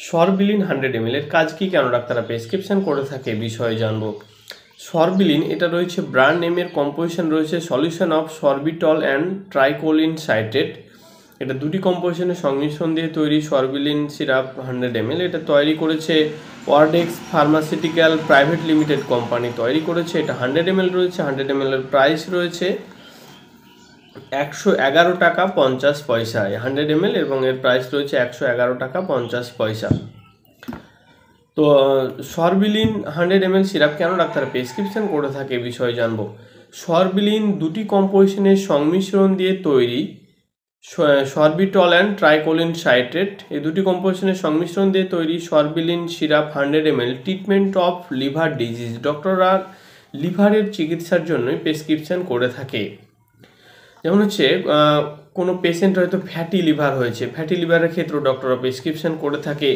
সরবিলিন 100 ml এর কাজ কি, কেন ডাক্তাররা প্রেসক্রিপশন করে থাকে বিষয়ে জানবো। সরবিলিন এটা রয়েছে ব্র্যান্ড নেমের, কম্পোজিশন রয়েছে solution of sorbitol and tricholine citrate. এটা দুটি কম্পোজিশনের সংমিশ্রণ দিয়ে তৈরি সরবিলিন সিরাপ 100 ml। এটা তৈরি করেছে ওয়ার্ডেক্স ফার্মাসিউটিক্যাল প্রাইভেট লিমিটেড কোম্পানি তৈরি করেছে। এটা 100 ml রয়েছে। 100 ml এর প্রাইস রয়েছে 111 টাকা 50 পয়সায় 100 ml, এবং এর প্রাইস রয়েছে 111 টাকা 50 পয়সা। তো সরবিলিন 100 ml সিরাপ কেন ডাক্তার প্রেসক্রিপশন করে থাকে বিষয়ে জানবো। সরবিলিন দুটি কম্পোজিশনের সংমিশ্রণ দিয়ে তৈরি সরবিটল অ্যান্ড ট্রাইকোলিন সাইট্রেট। এই দুটি কম্পোজিশনের সংমিশ্রণ দিয়ে তৈরি Sorbiline syrup 100 ml treatment of liver disease. ডক্টররা লিভারের চিকিৎসার জন্যই প্রেসক্রিপশন করে থাকে। যেমন হচ্ছে কোনো পেশেন্ট হয়তো ফ্যাটি লিভার হয়েছে, ফ্যাটি লিভারের ক্ষেত্রেও ডক্টররা প্রেসক্রিপশন করে থাকে।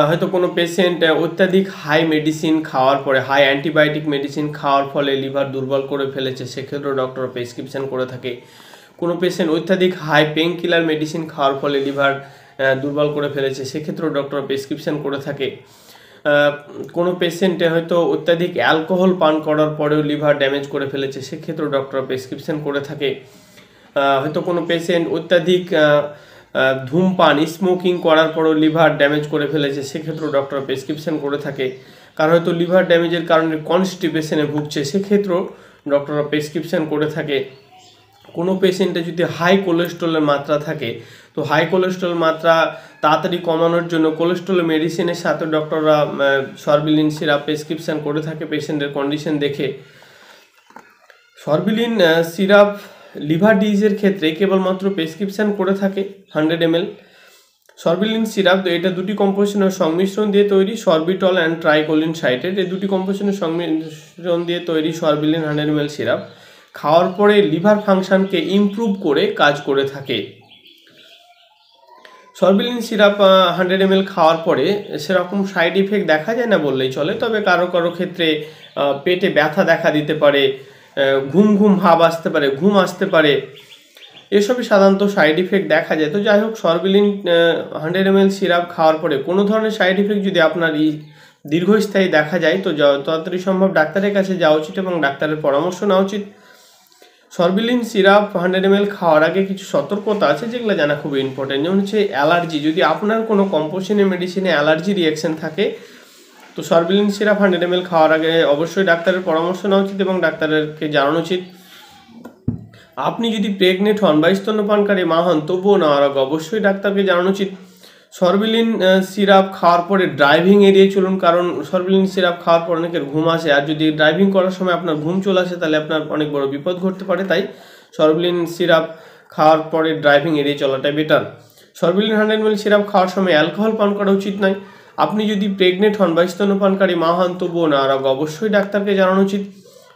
হয়তো কোনো পেশেন্ট অত্যাধিক হাই মেডিসিন খাওয়ার পরে, হাই অ্যান্টিবায়োটিক মেডিসিন খাওয়ার ফলে লিভার দুর্বল করে ফেলেছে, সেক্ষেত্রেও ডক্টর প্রেসক্রিপশন করে থাকে। কোনো পেশেন্ট অত্যাধিক হাই পেন কিলার মেডিসিন খাওয়ার ফলে লিভার দুর্বল করে ফেলেছে, সেক্ষেত্রেও ডক্টর প্রেসক্রিপশন করে থাকে। কোনো পেশেন্টে হয়তো অত্যাধিক অ্যালকোহল পান করার পরেও লিভার ড্যামেজ করে ফেলেছে, সেক্ষেত্রেও ডক্টর প্রেসক্রিপশন করে থাকে। হয়তো কোনো পেশেন্ট অত্যাধিক ধূমপান স্মোকিং করার পরেও লিভার ড্যামেজ করে ফেলেছে, সেক্ষেত্রেও ডক্টর প্রেসক্রিপশন করে থাকে। কারণ হয়তো লিভার ড্যামেজের কারণে কনস্টিপেশনে ভুগছে, সেক্ষেত্রেও ডক্টররা প্রেসক্রিপশন করে থাকে। কোনো পেশেন্টে যদি হাই কোলেস্ট্রলের মাত্রা থাকে, তো হাই কোলেস্ট্রল মাত্রা তাড়াতাড়ি কমানোর জন্য কোলেস্ট্রল মেডিসিনের সাথে ডক্টররা সরবিলিন সিরাপ প্রেসক্রিপশন করে থাকে পেশেন্টের কন্ডিশন দেখে। সরবিলিন সিরাপ লিভার ডিজিজের ক্ষেত্রে কেবলমাত্র প্রেসক্রিপশন করে থাকে 100 ml। সরবিলিন সিরাপ এটা দুটি কম্পোজিশনের সংমিশ্রণ দিয়ে তৈরি সরবিটল অ্যান্ড ট্রাইকোলিন সাইট্রেট। এই দুটি কম্পোজিশনের সংমিশ্রণ দিয়ে তৈরি সরবিলিন 100 ml সিরাপ খাওয়ার পরে লিভার ফাংশনকে ইমপ্রুভ করে কাজ করে থাকে। সরবিলিন সিরাপ 100 ml খাওয়ার পরে সেরকম সাইড ইফেক্ট দেখা যায় না বললেই চলে, তবে কারো কারো ক্ষেত্রে পেটে ব্যথা দেখা দিতে পারে, ঘুম ঘুম ভাব আসতে পারে, ঘুম আসতে পারে, এসবই সাধারণত সাইড ইফেক্ট দেখা যায়। তো যাই হোক, সরবিলিন 100 ml সিরাপ খাওয়ার পরে কোনো ধরনের সাইড ইফেক্ট যদি আপনার দীর্ঘস্থায়ী দেখা যায়, তো তাড়াতাড়ি সম্ভব ডাক্তারের কাছে যাওয়া উচিত এবং ডাক্তারের পরামর্শ নেওয়া উচিত। সরবিলিন সিরাপ 100 ml খাওয়ার আগে কিছু সতর্কতা আছে যেগুলো জানা খুব ইম্পর্টেন্ট। যেমন হচ্ছে অ্যালার্জি, যদি আপনার কোনো কম্পোজিশনের মেডিসিনে অ্যালার্জি রিয়াকশন থাকে, তো সরবিলিন সিরাপ 100 ml খাওয়ার আগে অবশ্যই ডাক্তারের পরামর্শ নেওয়া উচিত এবং ডাক্তারকে জানানো উচিত। আপনি যদি প্রেগনেন্ট হন বা স্তন্যপানকারী মা হন, তবুও নেওয়ার আগে অবশ্যই ডাক্তারকে জানানো উচিত। সরবিলিন সিরাপ খাওয়ার পরে ড্রাইভিং এড়িয়ে চলুন, কারণ সরবিলিন সিরাপ খাওয়ার পর অনেকের ঘুম আসে, আর যদি ড্রাইভিং করার সময় আপনার ঘুম চলে আসে তাহলে আপনার অনেক বড় বিপদ ঘটতে পারে। তাই সরবিলিন সিরাপ খাওয়ার পরে ড্রাইভিং এড়িয়ে চলাটাই বেটার। সরবিলিন 100 ml সিরাপ খাওয়ার সময় অ্যালকোহল পান করা উচিত নয়। আপনি যদি প্রেগনেন্ট হন বা স্তন্যপানকারী মা হন, তবুও নেওয়ার আগে অবশ্যই ডাক্তারকে জানানো উচিত।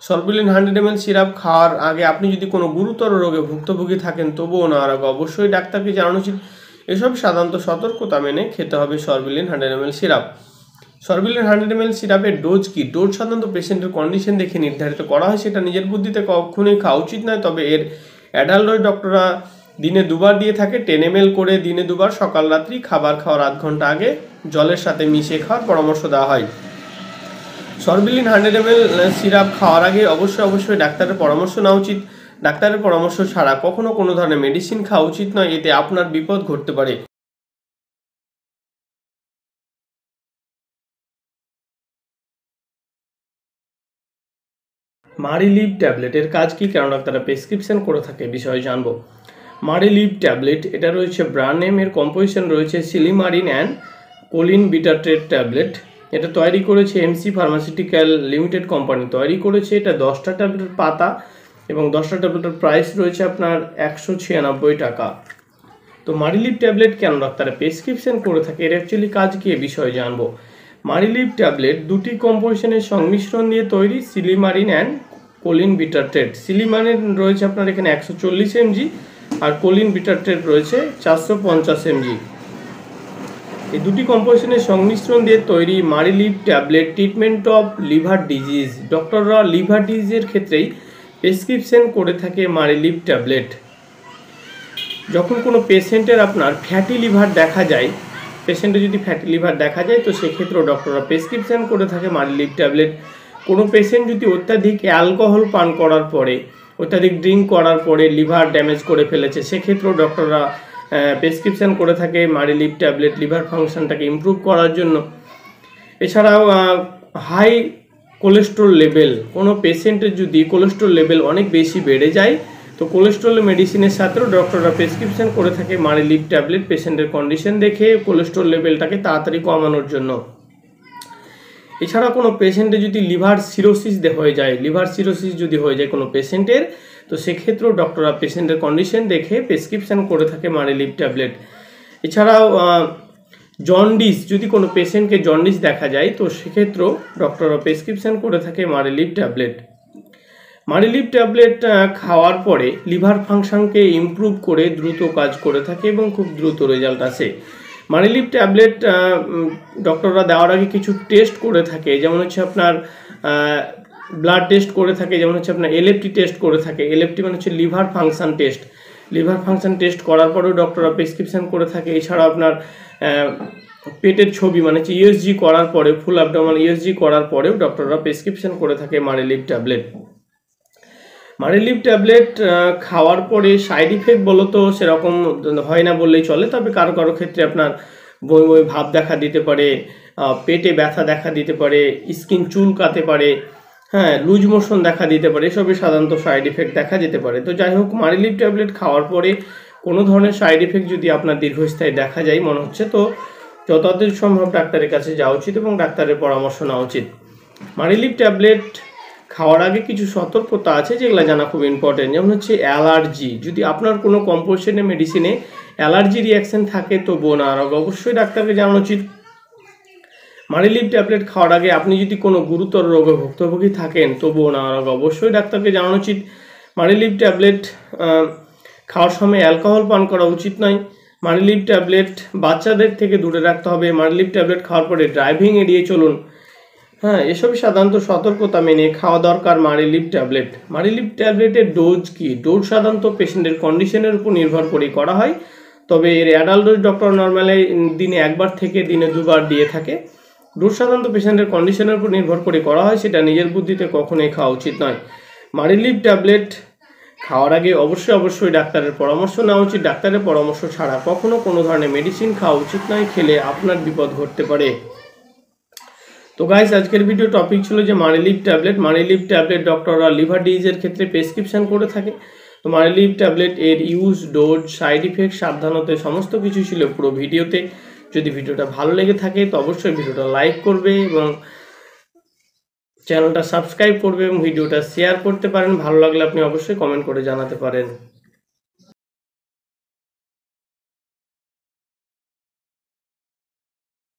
সরবিলিন 100 ml সিরাপ খাওয়ার আগে আপনি যদি কোনো গুরুতর রোগে ভুক্তভোগী থাকেন, তবুও নেওয়ার আগে অবশ্যই ডাক্তারকে জানানো উচিত। এসব সাধারণত সতর্কতা মেনে খেতে হবে সরবিলিন 100 ml সিরাপ। সরবিলিন 100 ml সিরাপের ডোজ কি? ডোজ সাধারণত পেশেন্টের কন্ডিশন দেখে নির্ধারিত করা হয়, সেটা নিজের বুদ্ধিতে কখনোই খাওয়া উচিত নয়। তবে এর অ্যাডাল্ট ডোজ ডক্টররা দিনে 2 বার দিয়ে থাকে, 10 ml করে দিনে 2 বার, সকাল রাত্রি, খাবার খাওয়ার আধ ঘন্টা আগে জলের সাথে মিশিয়ে খাওয়ার পরামর্শ দেওয়া হয়। সরবিলিন 100 ml সিরাপ খাওয়ার আগে অবশ্যই ডাক্তারের পরামর্শ নেওয়া উচিত। ডাক্তারের পরামর্শ ছাড়া কখনো কোনো ধরনের মেডিসিন খাওয়া উচিত নয়, এতে আপনার বিপদ ঘটতে পারে। মারিলিভ ট্যাবলেটের কাজ কি, কেন ডাক্তাররা প্রেসক্রিপশন করে থাকে বিষয়ে জানবো। মারিলিভ ট্যাবলেট এটা রয়েছে ব্র্যান্ড নেমের, কম্পোজিশন রয়েছে সিলিমারিন অ্যান্ড কোলিন বিটারট্রেট ট্যাবলেট। এটা তৈরি করেছে এমসি ফার্মাসিউটিক্যাল লিমিটেড কোম্পানি তৈরি করেছে। এটা 10টা ট্যাবলেটের পাতা এবং 10টা ট্যাবলেটের প্রাইস রয়েছে আপনার 196 টাকা। তো মারিলিভ ট্যাবলেট কেন ডাক্তাররা প্রেসক্রিপশন করে থাকে, এর অ্যাকচুয়ালি কাজ কি এ বিষয়ে জানবো। মারিলিভ ট্যাবলেট দুটি কম্পোজিশনের সংমিশ্রণ দিয়ে তৈরি সিলিমারিন অ্যান্ড কোলিন বিটারট্রেট। সিলিমারিন রয়েছে আপনার এখানে 140 mg আর কোলিন বিটারট্রেট রয়েছে 450 mg। এই দুটি কম্পোজিশনের সংমিশ্রণ দিয়ে তৈরি Mariliv tablet treatment of liver disease. ডক্টররা লিভার ডিজিজের ক্ষেত্রেই প্রেসক্রিপশন করে থাকে মারিলিভ ট্যাবলেট। যখন কোনো পেশেন্টের আপনার ফ্যাটি লিভার দেখা যায়, পেশেন্টে যদি ফ্যাটি লিভার দেখা যায় তো সেক্ষেত্রেও ডক্টররা প্রেসক্রিপশন করে থাকে মারিলিভ ট্যাবলেট। কোনো পেশেন্ট যদি অত্যাধিক অ্যালকোহল পান করার পরে, অত্যাধিক ড্রিঙ্ক করার পরে লিভার ড্যামেজ করে ফেলেছে, সেক্ষেত্রেও ডক্টররা প্রেসক্রিপশন করে থাকে মারিলিভ ট্যাবলেট লিভার ফাংশনটাকে ইমপ্রুভ করার জন্য। এছাড়াও হাই কোলেস্ট্রল লেভেল, কোনো পেশেন্টের যদি কোলেস্ট্রল লেভেল অনেক বেশি বেড়ে যায় তো কোলেস্ট্রল মেডিসিনের সাথেও ডক্টররা প্রেসক্রিপশন করে থাকে মারিলিভ ট্যাবলেট পেশেন্টের কন্ডিশন দেখে কোলেস্ট্রল লেভেলটাকে তাড়াতাড়ি কমানোর জন্য। এছাড়া কোনো পেশেন্টের যদি লিভার সিরোসিস হয়ে যায়, লিভার সিরোসিস যদি হয়ে যায় কোনো পেশেন্টের, তো সেক্ষেত্রেও ডক্টররা পেশেন্টের কন্ডিশন দেখে প্রেসক্রিপশন করে থাকে মারিলিভ ট্যাবলেট। এছাড়াও জন্ডিস, যদি কোনো পেশেন্টকে জন্ডিস দেখা যায় তো সেক্ষেত্রেও ডক্টররা প্রেসক্রিপশন করে থাকে মারিলিভ ট্যাবলেট। মারিলিভ ট্যাবলেট খাওয়ার পরে লিভার ফাংশনকে ইমপ্রুভ করে দ্রুত কাজ করে থাকে এবং খুব দ্রুত রেজাল্ট আসে। মারিলিভ ট্যাবলেট ডক্টররা দেওয়ার আগে কিছু টেস্ট করে থাকে, যেমন হচ্ছে আপনার ব্লাড টেস্ট করে থাকে, যেমন হচ্ছে আপনার এলএফটি টেস্ট করে থাকে। এলএফটি মানে হচ্ছে liver function test. Liver function test করার পরেও ডক্টররা প্রেসক্রিপশন করে থাকে। এছাড়াও আপনার পেটের ছবি মানে হচ্ছে ইউএসজি করার পরে, ফুল অ্যাবডোমিনাল ইউএসজি করার পরেও ডক্টররা প্রেসক্রিপশন করে থাকে মারিলিভ ট্যাবলেট। মারিলিভ ট্যাবলেট খাওয়ার পরে সাইড ইফেক্ট বলো তো সেরকম হয় না বললেই চলে, তবে কারো কারো ক্ষেত্রে আপনার বমি বমি ভাব দেখা দিতে পারে, পেটে ব্যথা দেখা দিতে পারে, স্কিন চুলকাতে পারে, হ্যাঁ লুজ মোশন দেখা দিতে পারে, এসবই সাধারণত সাইড ইফেক্ট দেখা যেতে পারে। তো যাই হোক, মারিলিভ ট্যাবলেট খাওয়ার পরে কোনো ধরনের সাইড ইফেক্ট যদি আপনার দীর্ঘস্থায়ী দেখা যায় মনে হচ্ছে, তো যতদূর সম্ভব ডাক্তারের কাছে যাওয়া উচিত এবং ডাক্তারের পরামর্শ নেওয়া উচিত। মারিলিভ ট্যাবলেট খাওয়ার আগে কিছু সতর্কতা আছে যেগুলো জানা খুব ইম্পর্টেন্ট, যেমন হচ্ছে অ্যালার্জি। যদি আপনার কোনো কম্পোজিশনে মেডিসিনে অ্যালার্জি রিয়াকশন থাকে তো বোনার অবশ্যই ডাক্তারকে জানানো উচিত। মারিলিভ ট্যাবলেট খাওয়ার আগে আপনি যদি কোনো গুরুতর রোগে ভুক্তভোগী থাকেন তো বোনার অবশ্যই ডাক্তারকে জানানো উচিত। মারিলিভ ট্যাবলেট খাওয়ার সময় অ্যালকোহল পান করা উচিত নয়। মারিলিভ ট্যাবলেট বাচ্চাদের থেকে দূরে রাখতে হবে। মারিলিভ ট্যাবলেট খাওয়ার পরে ড্রাইভিং এড়িয়ে চলুন। হ্যাঁ, এসবই সাধারণত সতর্কতা মেনে খাওয়া দরকার মারিলিভ ট্যাবলেট। মারিলিভ ট্যাবলেটের ডোজ কি? ডোজ সাধারণত পেশেন্টের কন্ডিশনের উপর নির্ভর করে করা হয়, তবে এর অ্যাডাল্ট ডোজ ডক্টর নর্মালি দিনে একবার থেকে দিনে দুবার দিয়ে থাকে। ডোজ সাধারণত পেশেন্টের কন্ডিশনের উপর নির্ভর করে করা হয়, সেটা নিজের বুদ্ধিতে কখনোই খাওয়া উচিত নয়। মারিলিভ ট্যাবলেট খাওয়ার আগে অবশ্যই ডাক্তারের পরামর্শ নেওয়া উচিত। ডাক্তারের পরামর্শ ছাড়া কখনো কোনো ধরনের মেডিসিন খাওয়া উচিত নয়, খেলে আপনার বিপদ ঘটতে পারে। তো গাইস, আজকের ভিডিও টপিক ছিল যে Mariliv tablet. Mariliv tablet ডক্টররা liver ডিজিজের ক্ষেত্রে প্রেসক্রিপশন করে থাকে। তো মারিলিভ ট্যাবলেট এর ইউজ, ডোজ, সাইড ইফেক্ট, সাবধানতা সমস্ত কিছু ছিল পুরো ভিডিওতে। যদি ভিডিওটা ভালো লেগে থাকে তো অবশ্যই ভিডিওটা লাইক করবে এবং চ্যানেলটা সাবস্ক্রাইব করবে এবং ভিডিওটা শেয়ার করতে পারেন। ভালো লাগলে আপনি অবশ্যই কমেন্ট করে জানাতে পারেন।